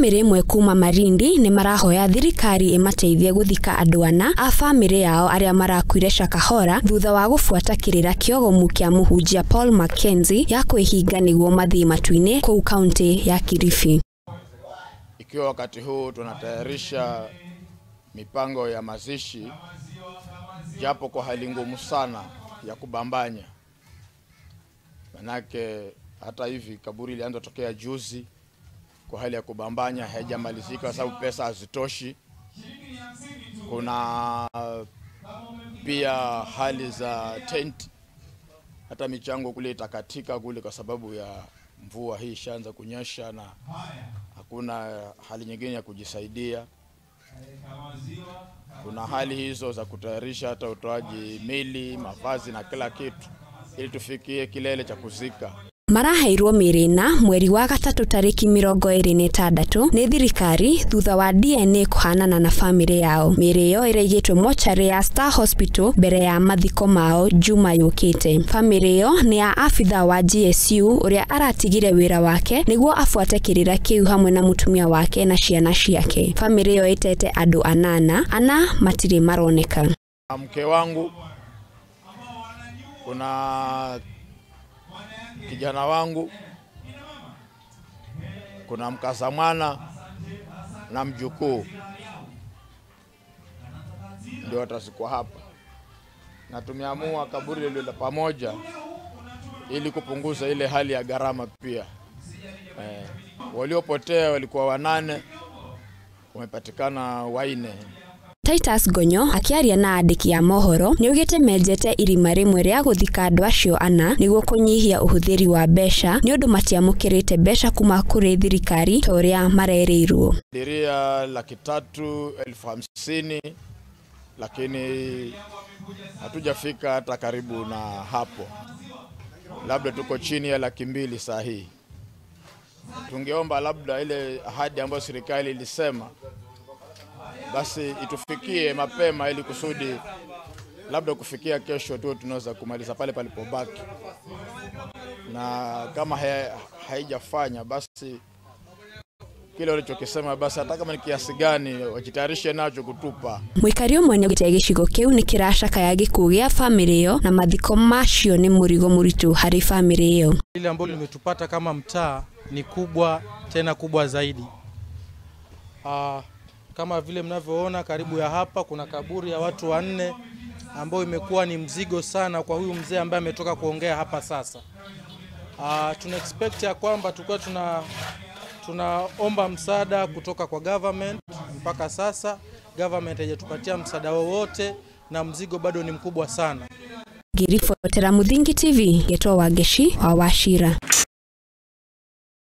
Bamiri Imwe Kuma Malindi Nimarahoya Thirikari Imateithie Guthika andu ana a bamiri yao aria Marakuire Shakahola thutha wa gubuata Kirira Kiogomu kia Muhunjia Mackenzie ya Kuihinga Niguo Mathie Matuuiini kuu Kaunti ya Kilifi. Ikiwa wakati huu tunatayarisha mipango ya mazishi, japo kwa hali ngumu sana ya kubambanya. Manake hata hivi kaburi ilianza tokea juzi, kwa hali ya kubambanya haijamalizika kwa sababu pesa hazitoshi. Kuna pia hali za tent, hata michango kule itakatika kule kwa sababu ya mvua hii ishaanza kunyesha na hakuna hali nyingine ya kujisaidia. Kuna hali hizo za kutayarisha hata utoaji mili, mavazi na kila kitu ili tufikie kilele cha kuzika. Maraheirwo Miri na mweri wa gatatu tariki 26 ni Thirikari thutha wa DNA kuhanana na family yao. Miri yo ireigitwe mochari ya Star Hospital mbere ya mathiko mao juma yukite. Family yo ni ya afitha wa GSU uria aratigire wira wake niguo afuate Kirira kiu hamwe na mutumia wake na ciana ciake. Family yo itete andu ana matiri maroneka. Mke wangu, kuna kijana wangu, kuna mkaza mwana na mjukuu, ndio watazikwa hapa. Na tumeamua kaburi lile pamoja ili kupunguza ile hali ya gharama pia. Waliopotea walikuwa 8, wamepatikana 4. Titus Gonyo akiaria na andiki ya mohoro ni ugite menjete irima rimwe ria guthika andu acio ana niguo kunyihia uhuthiri wa besha ni undu matiamukirite besha kuma kuri Thirikari toria marereirwo. Diria 350,000 lakini hatujafika hata karibu na hapo. Labda tuko chini ya 200,000 saa hii. Tungeomba labda ile ahadi ambayo serikali ilisema basi itufikie mapema ili kusudi labda kufikia kesho tu tunaweza kumaliza pale palipobaki. Na kama haijafanya basi kile walichokisema basi hata kama ni kiasi gani wajitayarishe nacho kutupa. Mwikario mwenye gite gicigo kiu ni kirashakaya gikuo gia family yo na mathiko macio ni murigo muritu hari family yo. Ile ambayo limetupata kama mtaa ni kubwa, tena kubwa zaidi. Kama vile mnavyoona karibu ya hapa kuna kaburi ya watu 4 ambao imekuwa ni mzigo sana kwa huyu mzee ambaye ametoka kuongea hapa sasa. Tuna expect ya kwamba tukua tunaomba msaada kutoka kwa government. Mpaka sasa government haijatupatia msaada wowote na mzigo bado ni mkubwa sana. Girifotera Muthingi TV getwa Wageshi wa Washira.